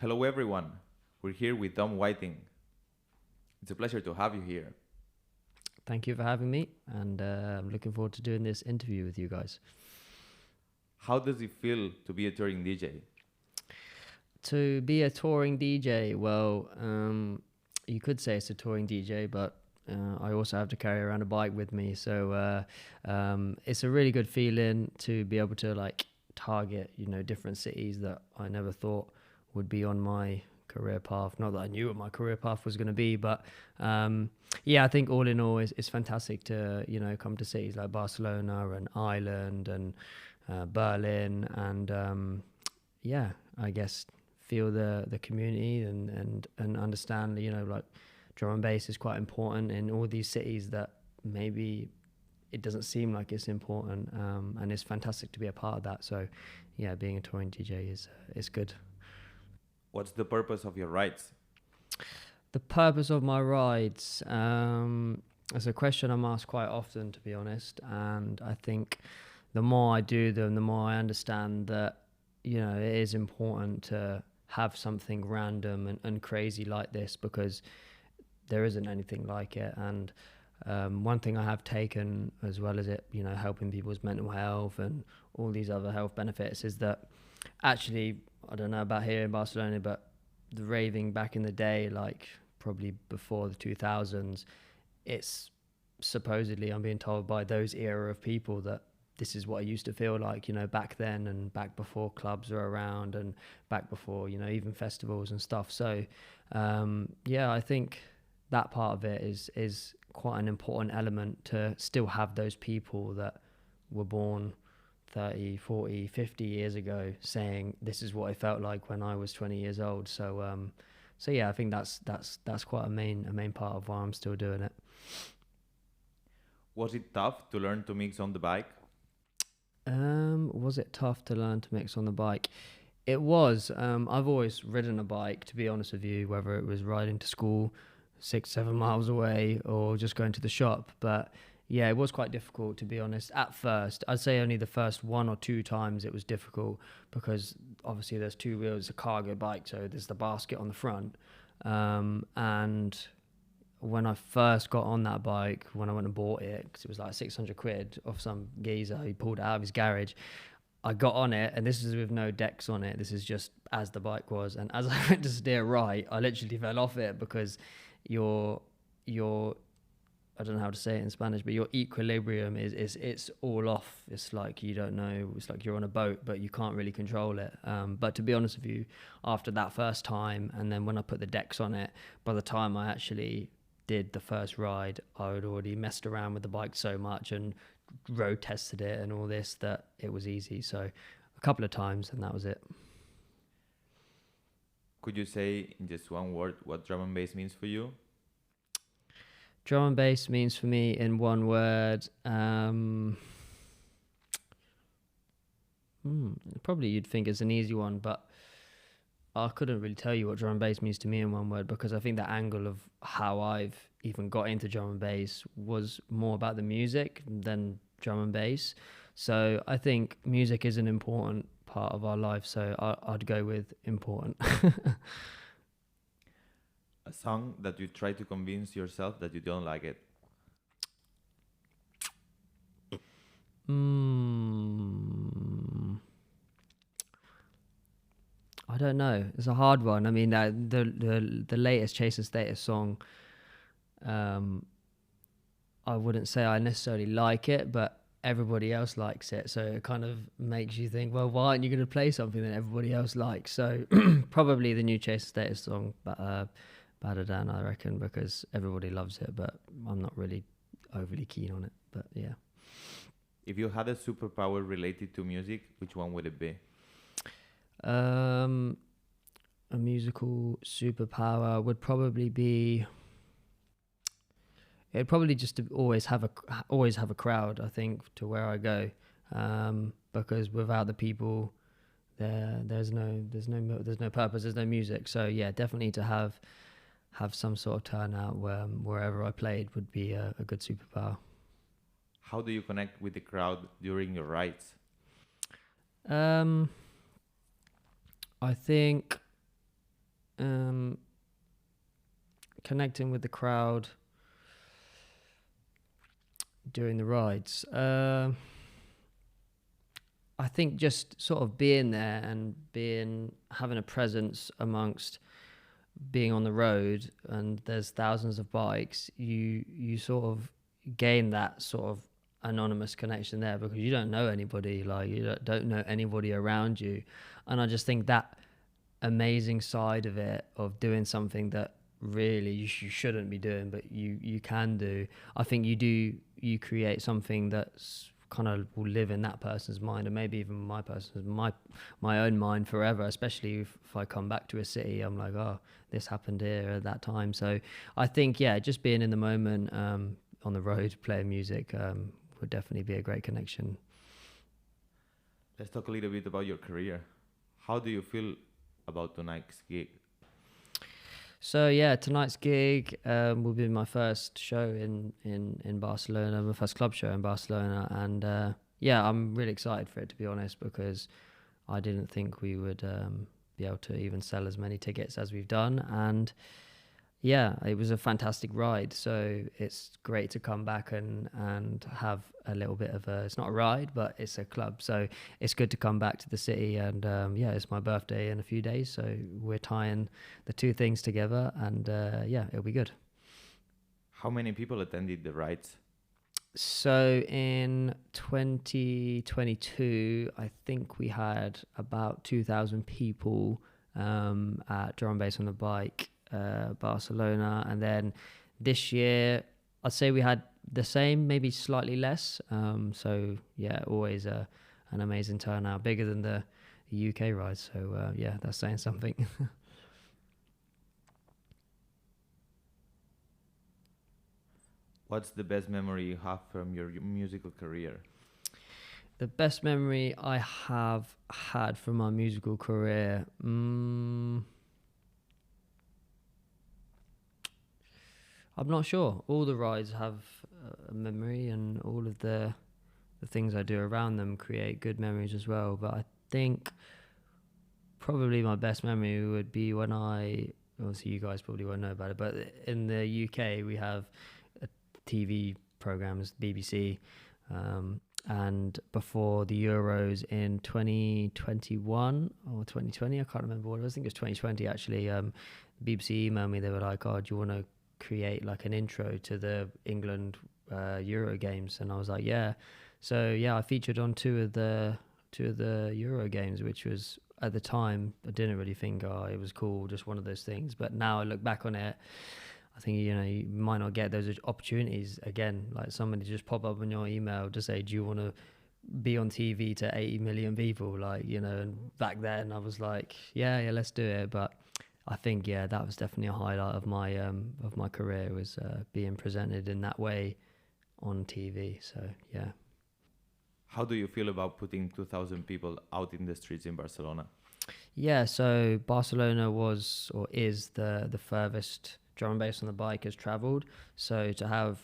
Hello, everyone. We're here with Tom Whiting. It's a pleasure to have you here. Thank you for having me, and I'm looking forward to doing this interview with you guys. How does it feel to be a touring DJ? To be a touring DJ, well, you could say it's a touring DJ, but I also have to carry around a bike with me, so it's a really good feeling to be able to target, different cities that I never thought would be on my career path. Not that I knew what my career path was going to be, but yeah, I think all in all, it's fantastic to come to cities like Barcelona and Ireland and Berlin, and yeah, I guess feel the community and understand drum and bass is quite important in all these cities that maybe it doesn't seem like it's important, and it's fantastic to be a part of that. So yeah, being a touring DJ is good. What's the purpose of your rides? The purpose of my rides, it's a question I'm asked quite often, to be honest, and I think the more I do them, the more I understand that it is important to have something random and crazy like this, because there isn't anything like it. And one thing I have taken, as well as it helping people's mental health and all these other health benefits, is that actually, I don't know about here in Barcelona, but the raving back in the day, like probably before the 2000s, it's supposedly, I'm being told by those era of people, that this is what I used to feel like, back then, and back before clubs were around, and back before, even festivals and stuff. So, yeah, I think that part of it is quite an important element, to still have those people that were born 30, 40, 50 years ago saying this is what I felt like when I was 20 years old. So yeah, I think that's quite a main part of why I'm still doing it. Was it tough to learn to mix on the bike? Was it tough to learn to mix on the bike? It was. I've always ridden a bike, to be honest with you, whether it was riding to school 6-7 miles away or just going to the shop. But yeah, it was quite difficult, to be honest. At first, I'd say only the first one or two times it was difficult, because obviously there's two wheels, a cargo bike, so there's the basket on the front. And when I first got on that bike, when I went and bought it, because it was like 600 quid off some geezer, he pulled it out of his garage. I got on it, and this is with no decks on it. This is just as the bike was. And as I went to steer right, I literally fell off it, because your I don't know how to say it in Spanish, but your equilibrium is it's all off. It's like you don't know. It's like you're on a boat, but you can't really control it. But to be honest with you, after that first time, and then when I put the decks on it, by the time I actually did the first ride, I had already messed around with the bike so much and road tested it and all this, that it was easy. So a couple of times, and that was it. Could you say in just one word what drum and bass means for you? Drum and bass means for me, in one word, probably you'd think it's an easy one, but I couldn't really tell you what drum and bass means to me in one word, because I think the angle of how I've even got into drum and bass was more about the music than drum and bass. So I think music is an important part of our life, so I'd go with important. A song that you try to convince yourself that you don't like it? I don't know. It's a hard one. I mean, the latest Chase and Status song, I wouldn't say I necessarily like it, but everybody else likes it. So it kind of makes you think, well, why aren't you going to play something that everybody else likes? So probably the new Chase and Status song, but Better Than, I reckon, because everybody loves it, but I'm not really overly keen on it. But yeah. If you had a superpower related to music, which one would it be? A musical superpower would probably be. It'd probably just to always have a crowd. I think, to where I go, because without the people, there's no purpose. There's no music. So yeah, definitely to have some sort of turnout wherever I played would be a good superpower. How do you connect with the crowd during your rides? I think um, connecting with the crowd during the rides. I think just sort of being there and having a presence amongst being on the road, and there's thousands of bikes. You sort of gain that sort of anonymous connection there, because you don't know anybody, like you don't know anybody around you. And I just think that amazing side of it, of doing something that really you shouldn't be doing but you can do, I think you create something that's kind of will live in that person's mind, and maybe even my own mind forever, especially if I come back to a city. I'm like, oh, this happened here at that time. So I think, yeah, just being in the moment, on the road playing music, would definitely be a great connection. Let's talk a little bit about your career. How do you feel about tonight's gig? So yeah, tonight's gig will be my first show in Barcelona, my first club show in Barcelona, and yeah, I'm really excited for it, to be honest, because I didn't think we would be able to even sell as many tickets as we've done, and yeah, it was a fantastic ride. So it's great to come back and have a little bit of a, it's not a ride, but it's a club. So it's good to come back to the city. And yeah, it's my birthday in a few days. So we're tying the two things together, and yeah, it'll be good. How many people attended the rides? So in 2022, I think we had about 2,000 people at Drum and Bass on the Bike, Barcelona. And then this year, I'd say we had the same, maybe slightly less. So yeah, always an amazing turnout, bigger than the UK ride. So yeah, that's saying something. What's the best memory you have from your musical career? The best memory I have had from my musical career, I'm not sure. All the rides have a memory, and all of the things I do around them create good memories as well. But I think probably my best memory would be when obviously you guys probably won't know about it, but in the UK we have TV programs, BBC, and before the Euros in 2021 or 2020, I can't remember what it was. I think it was 2020 actually. The BBC emailed me. They were like, "Oh, do you want to create like an intro to the England Euro games?" And I was like, "Yeah." So yeah, I featured on two of the Euro games, which was, at the time, I didn't really think, oh, it was cool, just one of those things. But now I look back on it, I think, you might not get those opportunities again. Like somebody just pop up on your email to say, do you want to be on TV to 80 million people? Like, and back then I was like, yeah, let's do it. But I think, yeah, that was definitely a highlight of my career, was being presented in that way on TV. So, yeah. How do you feel about putting 2,000 people out in the streets in Barcelona? Yeah, so Barcelona was, or is, the furthest Drum and Bass on the Bike has travelled. So to have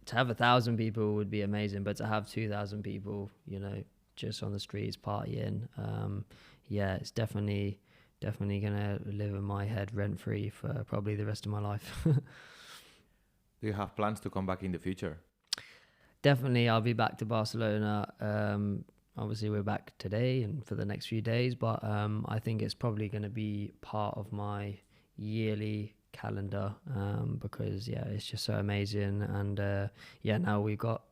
1,000 people would be amazing, but to have 2,000 people, just on the streets partying, yeah, it's definitely gonna live in my head rent free for probably the rest of my life. Do you have plans to come back in the future? Definitely, I'll be back to Barcelona. Obviously, we're back today and for the next few days, but I think it's probably going to be part of my yearly calendar, because yeah, it's just so amazing. And yeah, now we've got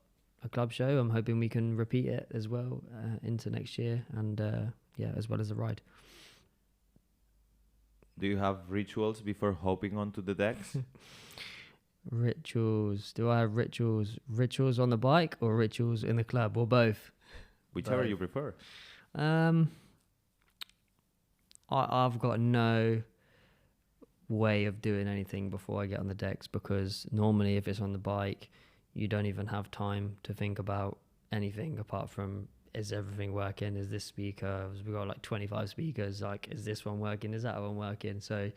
a club show. I'm hoping we can repeat it as well into next year, and yeah, as well as the ride. Do you have rituals before hopping onto the decks? Rituals. Do I have rituals? Rituals on the bike or rituals in the club, or both? Whichever you prefer. I've got no way of doing anything before I get on the decks, because normally if it's on the bike, you don't even have time to think about anything apart from, is everything working? Is this speaker? We've got like 25 speakers. Like, is this one working? Is that one working? So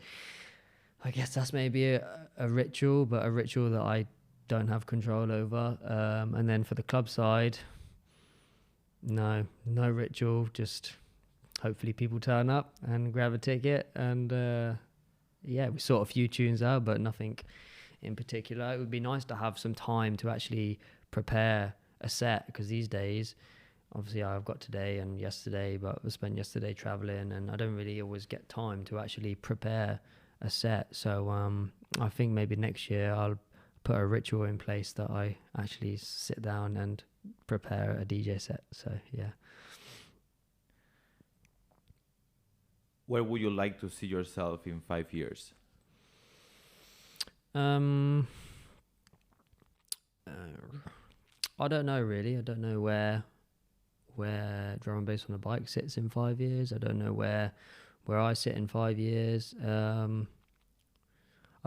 I guess that's maybe a ritual, but a ritual that I don't have control over. And then for the club side, no ritual, just hopefully people turn up and grab a ticket, and yeah, we sort a few tunes out, but nothing in particular. It would be nice to have some time to actually prepare a set, because these days, obviously I've got today and yesterday, but I spent yesterday traveling, and I don't really always get time to actually prepare a set. So I think maybe next year I'll put a ritual in place that I actually sit down and prepare a DJ set. So yeah. Where would you like to see yourself in 5 years? Um, I don't know really. I don't know where drum and bass on the bike sits in 5 years. I don't know where I sit in 5 years. I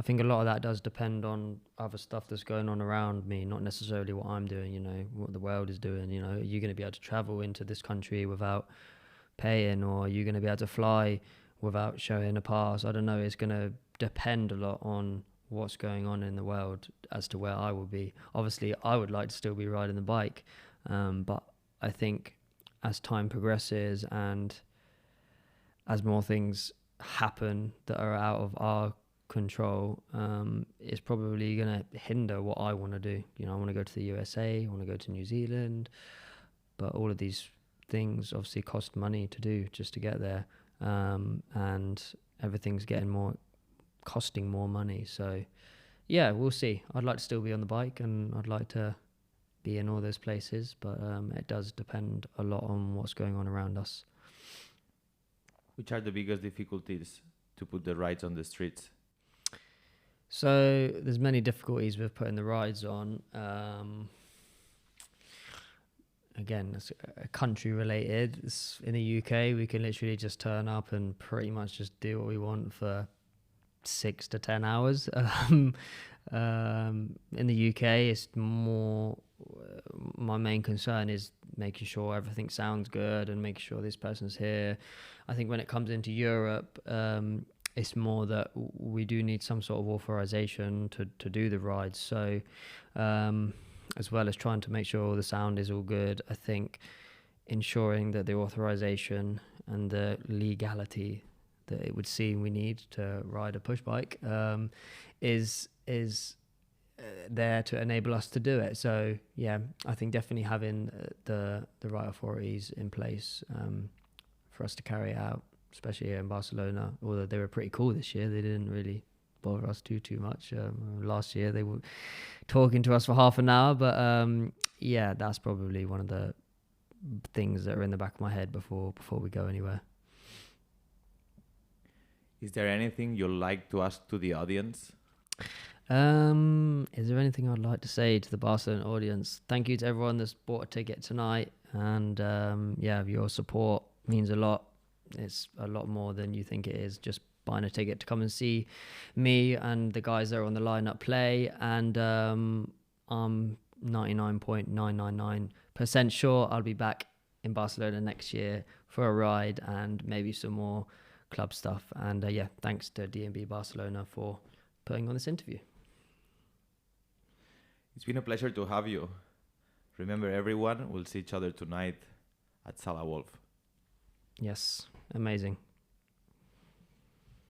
think a lot of that does depend on other stuff that's going on around me, not necessarily what I'm doing, you know, what the world is doing. You know, are you going to be able to travel into this country without paying, or are you going to be able to fly without showing a pass? I don't know. It's going to depend a lot on what's going on in the world as to where I will be. Obviously, I would like to still be riding the bike, but I think as time progresses and as more things happen that are out of our control, it's probably going to hinder what I want to do. You know, I want to go to the USA, I want to go to New Zealand, but all of these things obviously cost money to do just to get there, and everything's costing more money. So yeah, we'll see. I'd like to still be on the bike, and I'd like to be in all those places, but it does depend a lot on what's going on around us. Which are the biggest difficulties to put the rides on the streets? So there's many difficulties with putting the rides on. Again, it's country related. In the UK, we can literally just turn up and pretty much just do what we want for 6 to 10 hours. In the UK, it's more, my main concern is making sure everything sounds good and making sure this person's here. I think when it comes into Europe, it's more that we do need some sort of authorization to do the rides. So as well as trying to make sure the sound is all good, I think ensuring that the authorization and the legality that it would seem we need to ride a push bike is there to enable us to do it. So yeah, I think definitely having the right authorities in place for us to carry it out, especially here in Barcelona. Although they were pretty cool this year, they didn't really bother us too much. Last year they were talking to us for half an hour, but yeah, that's probably one of the things that are in the back of my head before we go anywhere. Is there anything you'd like to ask to the audience? Is there anything I'd like to say to the Barcelona audience? Thank you to everyone that's bought a ticket tonight, and yeah, your support means a lot. It's a lot more than you think it is, just buying a ticket to come and see me and the guys that are on the lineup play. And I'm 99.999% sure I'll be back in Barcelona next year for a ride and maybe some more club stuff. And yeah, thanks to D&B Barcelona for putting on this interview. It's been a pleasure to have you. Remember, everyone, we'll see each other tonight at Sala Wolf. Yes, amazing.